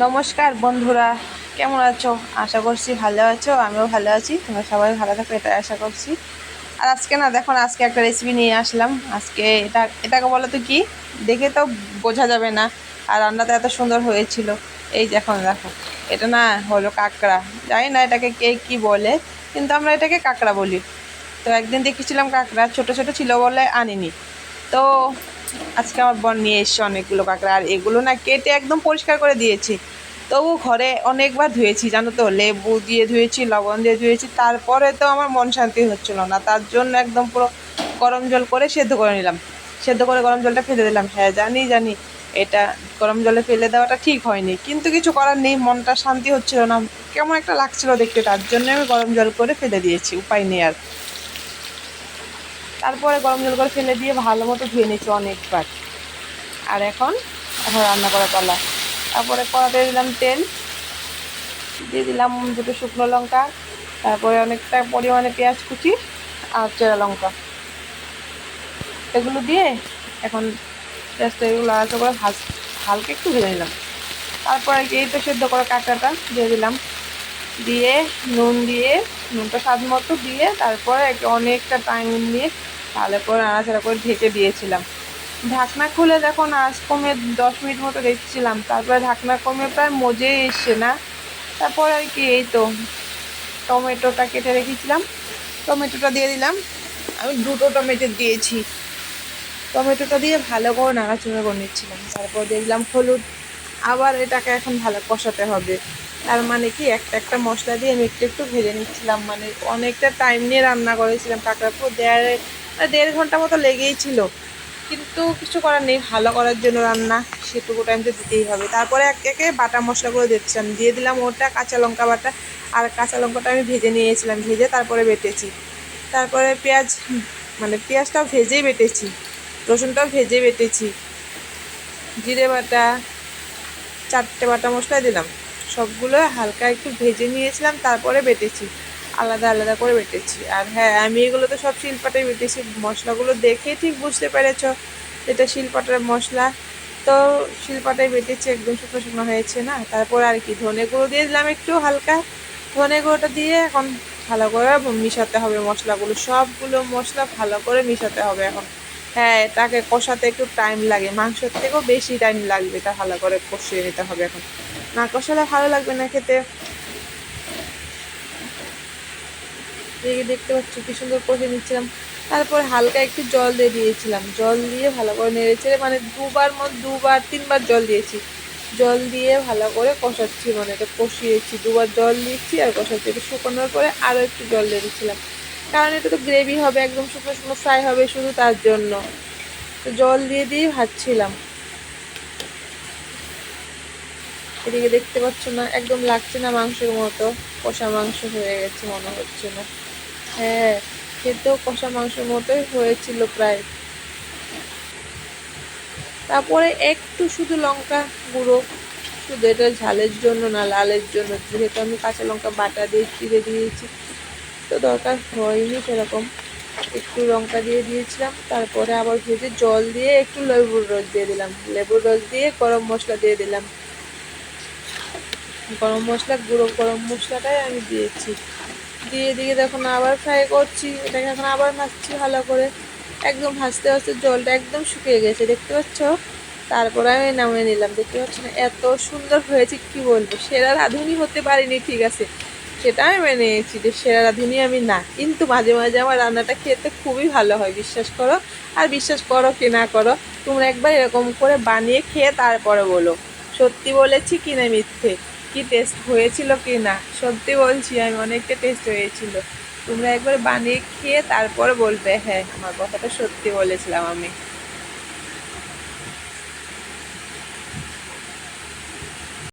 নমস্কার বন্ধুরা, কেমন আছো? আশা করছি ভালো আছো। আমিও ভালো আছি, তোমরা সবাই ভালো থাকো এটাই আশা করছি। আর আজকে না দেখো না, আজকে একটা রেসিপি নিয়ে আসলাম। আজকে এটাকে বলো তো কি, দেখে তো বোঝা যাবে না। আর রান্নাটা এত সুন্দর হয়েছিল। এই যে এখন দেখো, এটা না হলো কাঁকড়া। জানি না এটাকে কে কী বলে, কিন্তু আমরা এটাকে কাঁকড়া বলি। তো একদিন দেখেছিলাম কাঁকড়া ছোট ছোট ছিল বলে আনিনি। তো আজকে আমার বোন নিয়ে এসছে অনেকগুলো কাঁকড়া, আর এগুলো না কেটে একদম পরিষ্কার করে দিয়েছি। তবু ঘরে অনেকবার ধুয়েছি জানো তো, লেবু দিয়ে ধুয়েছি, লবণ দিয়ে ধুয়েছি, তারপরে তো আমার মন শান্তি হচ্ছিল না। তার জন্য একদম পুরো গরম জল করে সেদ্ধ করে নিলাম। সেদ্ধ করে গরম জলটা ফেলে দিলাম। হ্যাঁ জানি জানি, এটা গরম জলে ফেলে দেওয়াটা ঠিক হয়নি, কিন্তু কিছু করার নেই, মনটা শান্তি হচ্ছিল না, কেমন একটা লাগছিল দেখতে, তার জন্য আমি গরম জল করে ফেলে দিয়েছি, উপায় নেই আর। তারপরে গরম জল করে ফেলে দিয়ে ভালো মতো ধুয়ে নিয়েছি অনেকবার। আর এখন এখন রান্না করা পালা। তারপরে কড়াতে দিলাম তেল, দিয়ে দিলাম দুটো শুকনো লঙ্কা, তারপরে অনেকটা পরিমাণে পেঁয়াজ কুচি আর চেরা লঙ্কা, এগুলো দিয়ে এখন পেঁয়াজটা এগুলো আলাদা করে হালকা একটু ভেজে নিলাম। তারপরে এই তো সেদ্ধ করা কাঁকড়াটা দিয়ে দিলাম, দিয়ে নুন দিয়ে, নুনটা স্বাদ মতো দিয়ে, তারপরে অনেকটা টাইম নিয়ে ভালো করে নাড়াচাড়া করে ঢেকে দিয়েছিলাম। ঢাকনা খুলে দেখো না, আজ কমে 10 মিনিট মতো রেখেছিলাম, তারপরে ঢাকনা কমে প্রায় মজে এসছে না। তারপর আর কি, এই তো টমেটোটা কেটে রেখেছিলাম, টমেটোটা দিয়ে দিলাম। আমি দুটো টমেটো দিয়েছি। টমেটোটা দিয়ে ভালো করে নাড়াচাড়া করে নিচ্ছিলাম, তারপর দিয়ে দিলাম হলুদ। আবার এটাকে এখন ভালো কষাতে হবে। তার মানে কি, একটা একটা মশলা দিয়ে আমি একটু একটু ভেজে নিচ্ছিলাম। মানে অনেকটা টাইম নিয়ে রান্না করেছিলাম, কাঁকড়া পুরো 1.5 ঘন্টা মতো লেগেই ছিল। কিন্তু কিছু করার নেই, ভালো করার জন্য রান্না, সেটুকু টাইম তো দিতেই হবে। তারপরে এক একে বাটা মশলাগুলো দিচ্ছিলাম, দিয়ে দিলাম ওটা কাঁচা লঙ্কা বাটা। আর কাঁচা লঙ্কাটা আমি ভেজে নিয়েছিলাম, ভেজে তারপরে বেটেছি। তারপরে পেঁয়াজ, মানে পেঁয়াজটাও ভেজেই বেটেছি, রসুনটাও ভেজে বেটেছি, জিরে বাটা, 4টে বাটা মশলা দিলাম, সবগুলো হালকা একটু ভেজে নিয়েছিলাম, তারপরে বেটেছি, আলাদা আলাদা করে বেটেছি। আর হ্যাঁ, আমি এগুলো তো সব শিলপাটায় বেটেছি, মশলাগুলো দেখেই ঠিক বুঝতে পেরেছ এটা শিলপাটার মশলা। তো শিলপাটায় বেটেছি, একদম শুকনো শুকনো হয়েছে না। তারপর আর কি, ধনে গুঁড়ো দিয়ে দিলাম একটু হালকা, ধনে গুঁড়োটা দিয়ে এখন ভালো করে মিশাতে হবে মশলাগুলো, সবগুলো মশলা ভালো করে মিশাতে হবে এখন। হ্যাঁ, এটাকে কষাতে একটু টাইম লাগে, মাংসের থেকেও বেশি টাইম লাগবে, এটা ভালো করে কষিয়ে নিতে হবে এখন, না কষালে ভালো লাগবে না খেতে। দেখতে পাচ্ছ কি সুন্দর কষে নিচ্ছিলাম। তারপর হালকা একটু জল দিয়ে দিয়েছিলাম, জল দিয়ে ভালো করে নেড়েচেড়ে, মানে দুবার তিনবার জল দিয়েছি, জল দিয়ে ভালো করে কষাচ্ছি, মানে এটা কষিয়েছি, দুবার জল দিচ্ছি আর কষাচ্ছি। এটা শুকানোর পরে আরও একটু জল দিয়ে দিচ্ছিলাম, কারণ এটা তো গ্রেভি হবে, একদম শুকনো শুকনো ফ্রাই হবে, শুধু তার জন্য তো জল দিয়ে দিয়ে ভাজছিলাম। এদিকে দেখতে পাচ্ছ না, একদম লাগছে না মাংসের মতো, কষা মাংস হয়ে গেছে মনে হচ্ছে না। হ্যাঁ, খেতেও কষা মাংসের মতোই হয়েছিল প্রায়। তারপরে একটু শুধু লঙ্কা গুঁড়ো, শুধু এটা ঝালের জন্য না, লালের জন্য, যেহেতু আমি কাঁচা লঙ্কা বাটা দিয়ে চিড়ে দিয়েছি, তো দরকার হয়নি সেরকম, একটু লঙ্কা দিয়ে দিয়েছিলাম। তারপরে আবার ভেজে জল দিয়ে একটু লেবুর রস দিয়ে দিলাম, লেবুর রস দিয়ে গরম মশলা দিয়ে দিলাম, গরম মশলা, গুঁড়ো গরম মশলাটাই আমি দিয়েছি। দিয়ে দিয়ে দেখুন আবার ফ্রাই করছি, এটাকে এখন আবার ভাজছি ভালো করে, একদম ভাজতে ভাজতে জলটা একদম শুকিয়ে গেছে দেখতে পাচ্ছ। তারপরে আমি নামিয়ে নিলাম, দেখতে পাচ্ছ না এত সুন্দর হয়েছে, কি বলবো, সেরা রাঁধুনি হতে পারিনি, ঠিক আছে, সেটা আমি মেনে নিয়েছি যে সেরা রাঁধুনি আমি না, কিন্তু মাঝে মাঝে আমার রান্নাটা খেতে খুবই ভালো হয়, বিশ্বাস করো। আর বিশ্বাস করো কি না করো, তোমরা একবার এরকম করে বানিয়ে খেয়ে তারপরে বলো সত্যি বলেছি কি না মিথ্যে, কি টেস্ট হয়েছিল কি না। সত্যি বলছি, আমি অনেকটা টেস্ট হয়েছিল, তোমরা একবার বানিয়ে খেয়ে তারপরে বলবে হ্যাঁ আমার কথাটা সত্যি বলেছিলাম আমি।